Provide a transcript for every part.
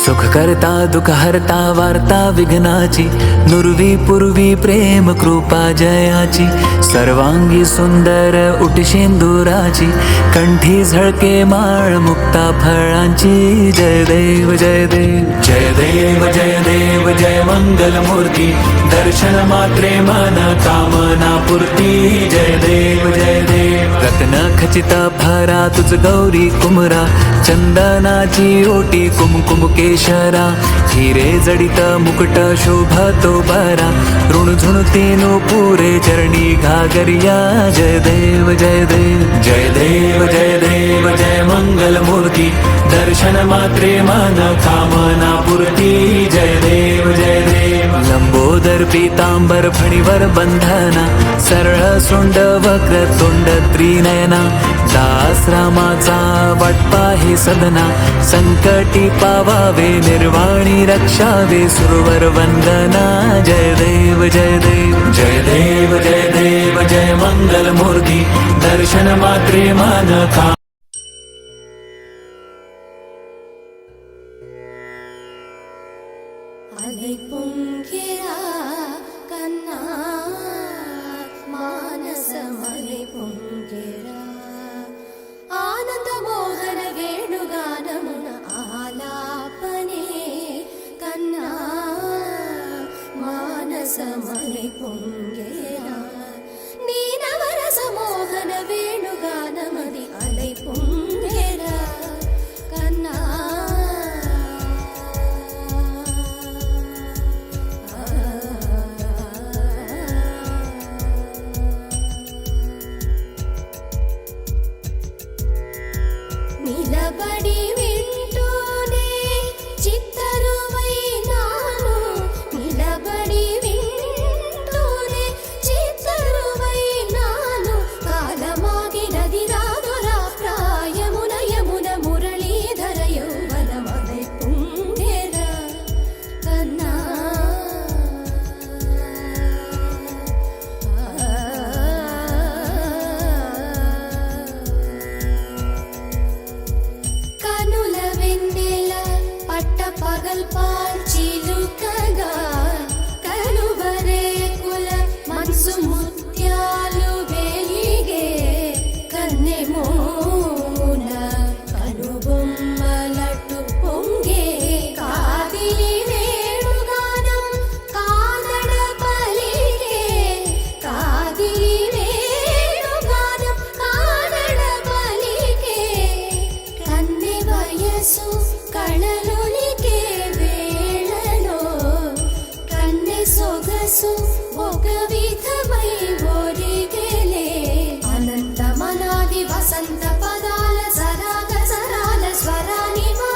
सुख करता दुख हरता वार्ता विघ्नाची, नुरवी पूर्वी प्रेम कृपा जयाची, सर्वांगी सुंदर उटशेंदुराची, कंठी झळके माळ मुक्ता फळांची. जय देव जय देव जय देव जय देव जय मंगल मूर्ती, दर्शन मात्रे मन कामना पूर्ती. जय देव जय देव रत्न खचित भारा तुझ गौरी कुमरा, चंदनाची ओटी कुमकुम केशरा, हिरे जडित मुकुट शोभतो बरा, ऋणझुणतीनो पुरे चरणी घागरिया. जय देव जय देव जय देव जय देव जय मंगल मूर्ती, दर्शन मात्रे मन कामना पूर्ती. जय देव जय देव लंबोदर पीतांबर फणीवर बंधना, सरळ सोंड वक्र तोंड त्रिनयना, दास रामाचा वाटपा हे सदना, संकटी पावावे निर्वाणी रक्षावे सुरवर वंदना. जय देव जय देव जय देव जय देव जय मंगल मूर्ती, दर्शन मात्रे मन का. पुंगिरा कन्ना मानस मले पुंगिरा, आनंद मोहन वेणुगानमुन आलापने कन्ना मानस मले पुंगिरा, नीनवरस मोहन वेणुगानमदि अलै पुंगिरा कन्ना. నిలబడి వింటూనే చిత్తరువై నాను, నిలబడి వింటూనే చిత్తరువై నాను, కాలమాగినది రాదురా ప్రాయమున యమున మురళీధర యౌవనమదై పుంగెర కన్నా. కనుల వెన్నెల పట్ట పగల్ పాల్చిలుకగా, కనుబరేకుల మనసు ముత్యాలు వెలిగే, కన్నెమోన కనుబొమ్మలట్టు పొంగే, కాదిలి వేణుగానం కాదడ పలిగే, కాదిలి వేణుగానం కాదడ పలిగే, కన్నె వయసు కళలునికే వేళలో, కన్నె సొగసు ఒక విధమై ఒరిగెలే, అనంతమనాది వసంత పదాల సరాగ సరాల స్వరానివా,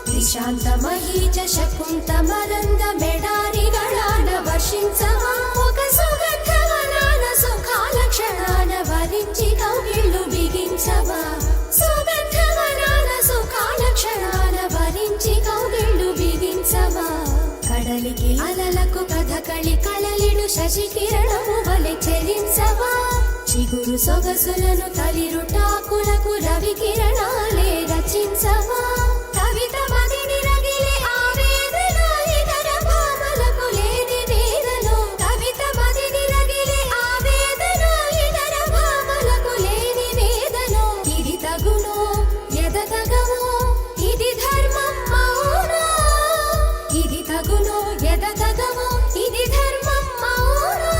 నిశాంత మహీజ శకుంత మరంద మెడారిగళాన వర్షించవా, ఒక సుగంధవనాన సుఖాల క్షణాన వరించి కౌగిళ్ళు బిగించవా, సుగంధవనాన సుఖాల క్షణాన వరించి కౌగిళ్ళు బిగించవా. కడలికి అలలకు కథకళి కళలిడు శశి కిరణము వలె చెలించవా, చిగురు సొగసులను తలిరుటాకులకు రవి కిరణాలే రచించవా, కవిత మదిని రగిలే ఆవేదన ఇతర భామలకు లేని వేదన, కవిత మదిని రగిలే ఆవేదన ఇతర భామలకు లేని వేదన. ఇది తగునో ఎదతగమో ఇది ధర్మం అవునా, ఇది తగునో ఎదతగమో ఇది ధర్మం అవునా,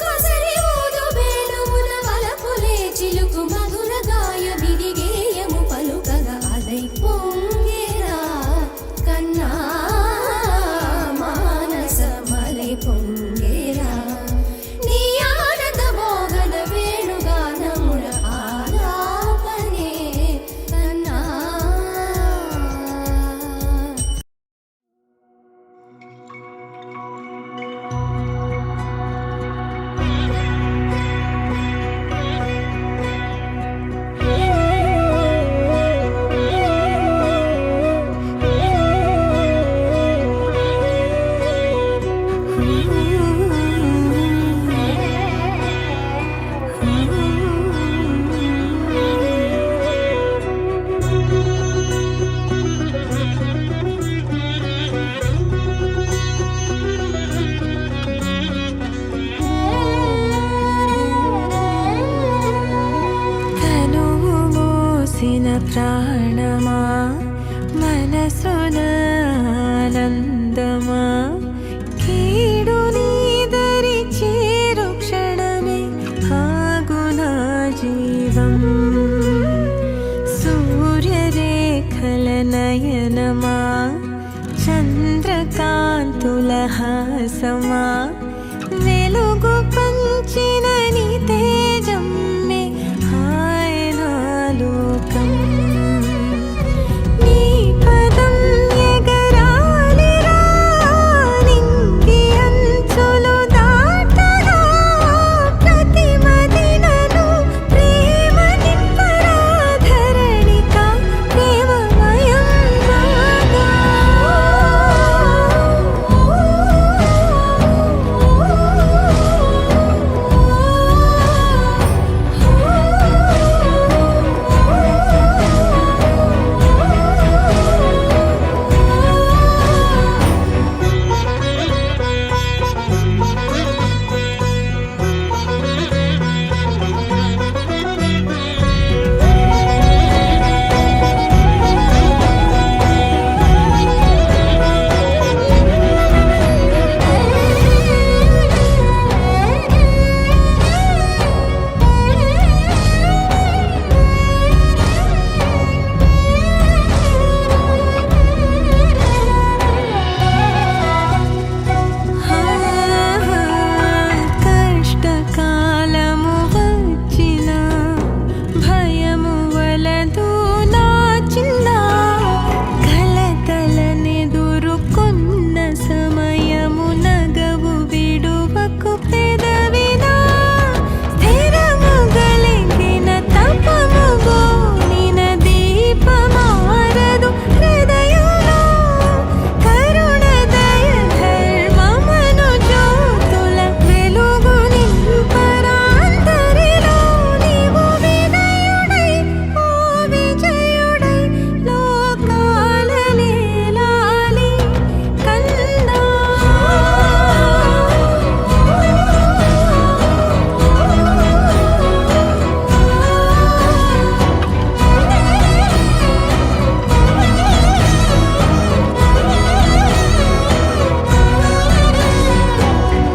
కొసరి ఊదు వేణువున వలపులే చిలుకు మధుర గాయమిది గేయము పలుకగా, అలై ప్రాణమా మనసున ఆనందమా కీడు నీదరి చేరు క్షణమే ఆగునా జీవం సూర్యరేఖల నయనమా చంద్రకాంతుల హాసమా వెలుగు పంచిన నీ తేజం మే హాయనా లోకం నీ పదం ఎగరాలిరా నింగి అంచులు దాటగా ప్రతి మదినను ప్రేమ నింపరా ధరణిక ప్రేమమయం కష్టకాలము వచ్చిన భయము వలదు నా చిన్న కలతలనెదురుకొన్న సమయము నగవు విడువకు పెదవినా స్థిరము గలిగిన తపము గోనిన దీపమారదు హృదయంలో కరుణ దయ ధర్మమను జ్యోతుల వెలుగు నింపరాంతరిలో నీవు వినయుడై ఓ విజయుడై లోకాల నేలాలి కందా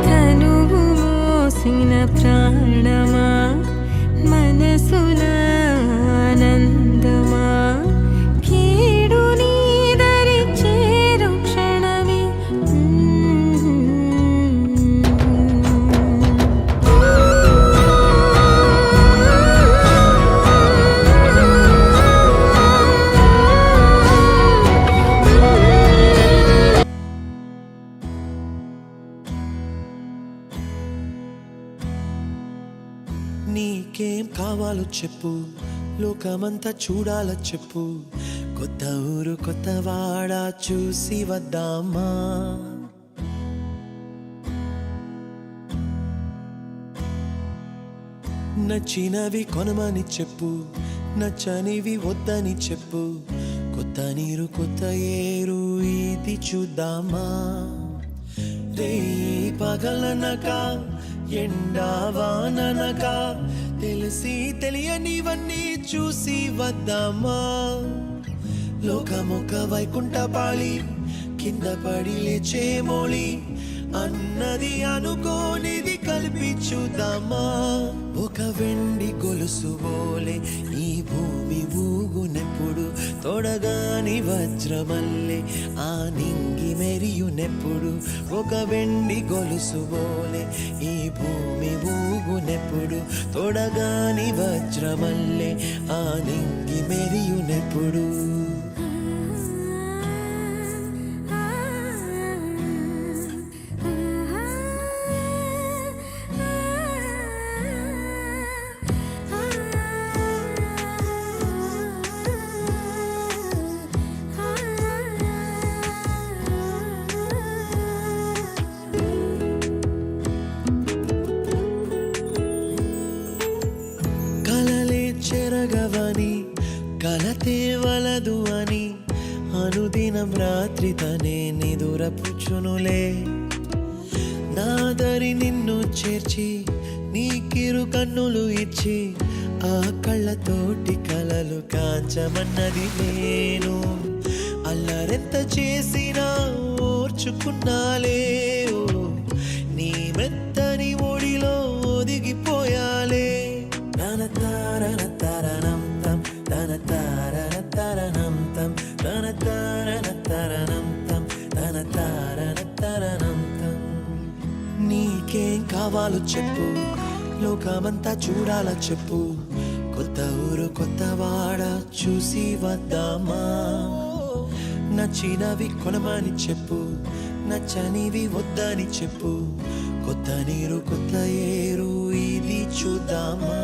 తనువు మోసిన ప్రాణమా మనసున ఆనందమా కీడు నీదరి చేరు క్షణమే నీకేం కావాలో చెప్పు లోకమంతా చూడాల చెప్పు కొత్త ఊరు కొత్త వాడ చూసి వద్దామా నచ్చినవి కొనమని చెప్పు నచ్చనివి వద్దని చెప్పు కొత్త నీరు కొత్త ఏరు ఇది చూద్దామా రే పగలనక ఎండావాననక తెలిసి తెలియనివన్నీ చూసి వద్దామా లోకమొక వైకుంఠపాళి కింద పడి లేచే మోళి అన్నది అనుకోనిది కలిపి చూద్దామా ఒక వెండి గొలుసు బోలే ఈ భూమి ఊగునెప్పుడు తొడగాని వజ్రమల్లే ఆ నింగి మెరియునెప్పుడు ఒక వెండి గొలుసు బోలే ఈ భూమి ఊగునెప్పుడు తొడగాని వజ్రమల్లే ఆ నింగి మెరియునెప్పుడు చెరగవని కలతే వలదు అని అనుదినం రాత్రి తనే నిదురపుచ్చునులే నాదరి నిన్ను చేర్చి నీకిరు కన్నులు ఇచ్చి ఆ కళ్ళతోటి కలలు కాంచమన్నది నేను. అల్లరెంత చేసినా ఓర్చుకున్నాలే, నీ మెత్తని ఒడిలో ఒదిగిపోయాలే. తన తారన తరణం తం, తన తారన తరణం తం, తన తారన తరణం తం, తన తారన తరణం తం. నీకేం కావాలో చెప్పు, లోకమంతా చూడాల చెప్పు, కొత్త ఊరు కొత్త వాడ చూసి వద్దామా. నచ్చినవి కొనమని చెప్పు, నచ్చనివి వద్దని చెప్పు, కొత్త నీరు కొత్త ఏరు ఇది చూద్దామా.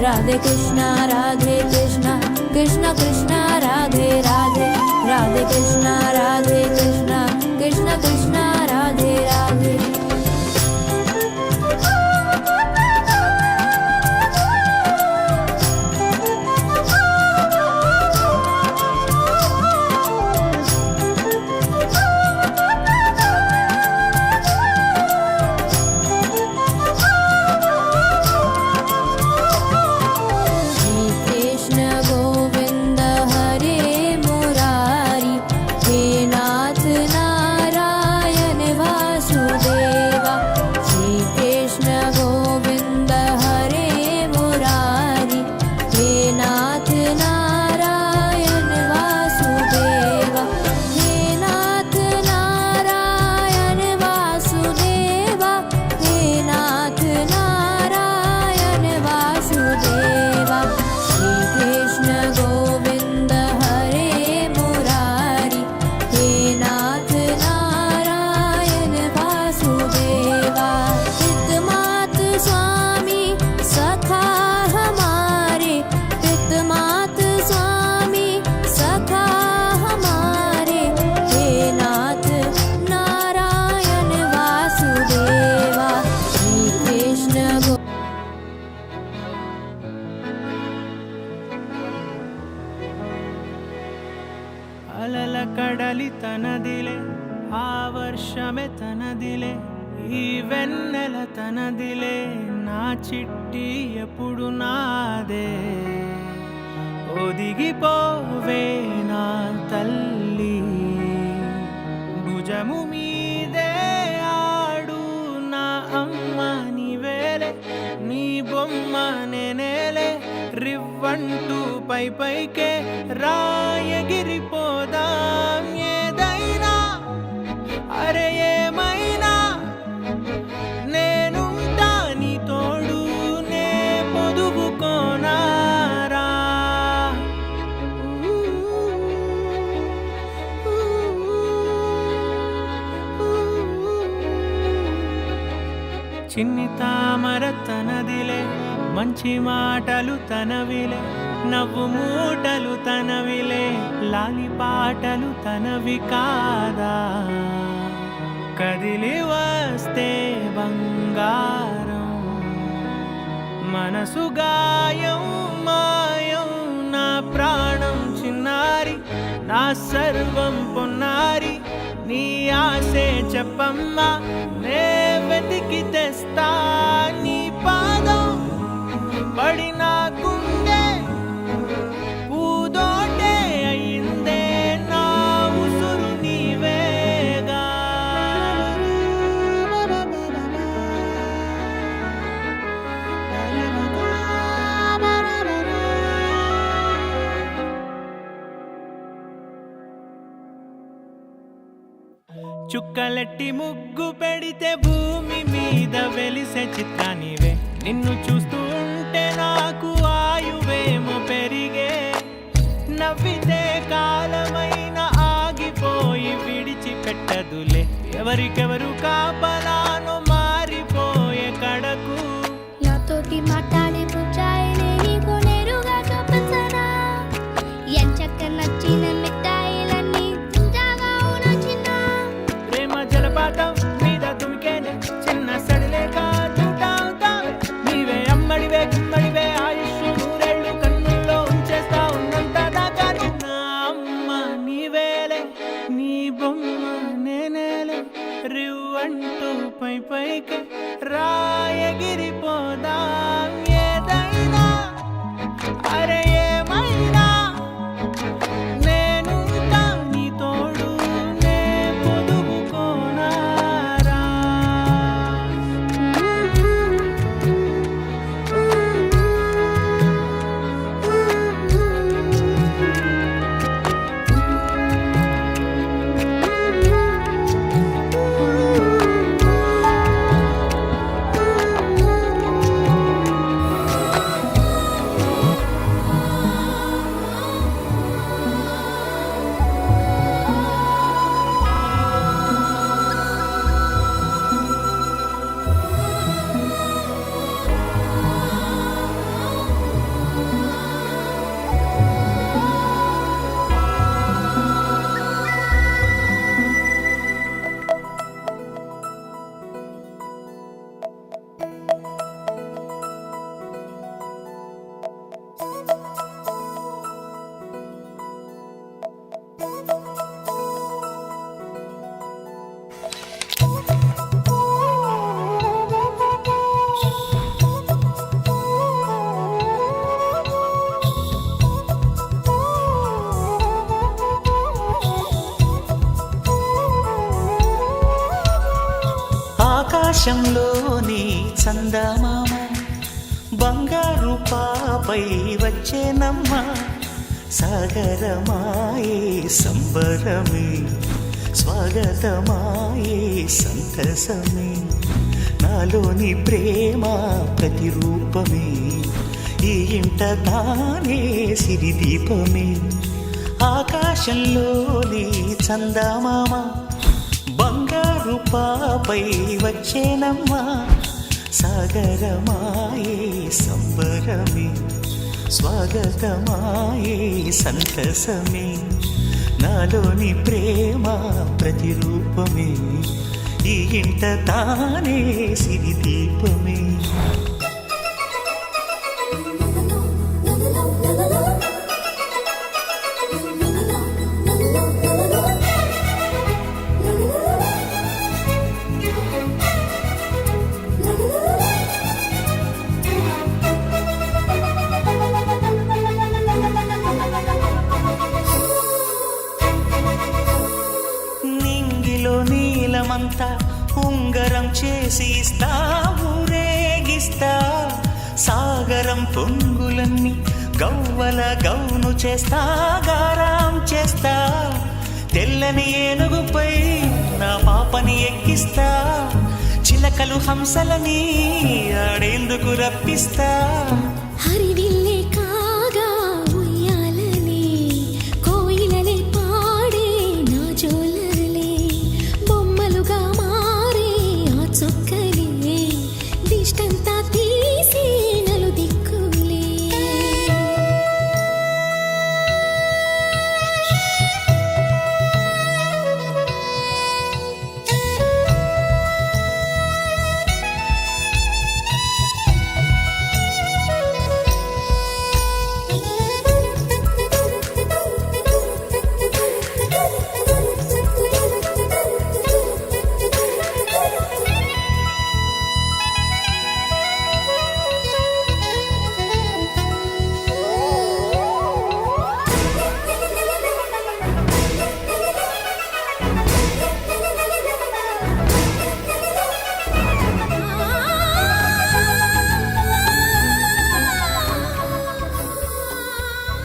राधे कृष्णा राधे कृष्णा कृष्ण कृष्णा राधे राधे राधे कृष्णा राधे कृष्णा कृष्ण कृष्णा राधे राधे అలల కడలి తనదిలే ఆవర్షమే తనదిలే ఈ వెన్నెల తనదిలే నా చిట్టి ఎప్పుడు నాదే ఒదిగిపోవే నా తల్లి భుజము మీదే ఆడు నా అమ్మ నీవేలే నీ బొమ్మ నేనేలే రివ్వంటూ పై పైకే రాయగిరిపోదాం ఏదైనా అరే ఏమైనా నేనుంటా నీ తోడు నే పొదుపుకోనారా చిన్ని తామర తనదిలే మంచి మాటలు తనవిలే నవ్వు మూటలు తనవిలే లాలి పాటలు తనవి కాదా కదిలి వస్తే బంగారం మనసు గాయం మాయం నా ప్రాణం చిన్నారి నా సర్వం పొన్నారి నీ ఆశే చెప్పమ్మా నే వెతికి తెస్తా నీ పాదం పడిన గుండె పూదోటే అయిందే నా ఉసురు నీవేగా చుక్కలెట్టి ముగ్గు పెడితే భూమి మీద వెలిసే చిత్రానివే నిన్ను చూస్తూ ఉంటే నాకు ఆయువేమో పెరిగే నవ్వితే కాలమైన ఆగిపోయి విడిచిపెట్టదులే ఎవరికెవరు కాపలానో మారిపోయే కడకు నాతోటి మాట్లాడే పుచ్చాయిలే నీకు నేరుగా చూపించనా ఎంచక్క నచ్చిన మిఠాయిలన్నీ తాగా నచ్చిన ప్రేమ జలపాతం మీద తుమికేనే చిన్న సడిలేక చూటావుతావే నీవే అమ్మడివే గుమ్మడివే ఆయుష్ నూరేళ్ళు కన్నుల్లో ఉంచేస్తా ఉన్నంత దాకా నా అమ్మ నీవేలే నీ బొమ్మ నేనేలే రివ్వంటూ పై పైకి రాయగిరిపోదాం ఏదైనా అరే ఏమైనా నేనుంటా నీ తోడు నే పొదుపుకోనారా ఆకాశంలోని చందమామ బంగారు పాపై వచ్చేనమ్మ సాగరమాయే సంబరమే స్వాగతమాయే సంతసమే నాలోని ప్రేమ ప్రతిరూపమే ఈ ఇంట తానే సిరిదీపమే ఆకాశంలోని చందమామ బంగారు పాపై వచ్చేనమ్మా సాగరమాయే సంబరమే స్వాగతమాయే సంతసమే నాలోని ప్రేమ ప్రతిరూపమే ఈ ఇంట తానే సిరిదీపమే జీవితమంతా ఉంగరం చేసి ఇస్తా ఊరేగిస్తా సాగరం పొంగులన్నీ గవ్వల గౌను చేస్తా గారాం చేస్తా తెల్లని ఏనుగుపై నా పాపని ఎక్కిస్తా చిలకలు హంసలని ఆడేందుకు రప్పిస్తా హరివిల్లే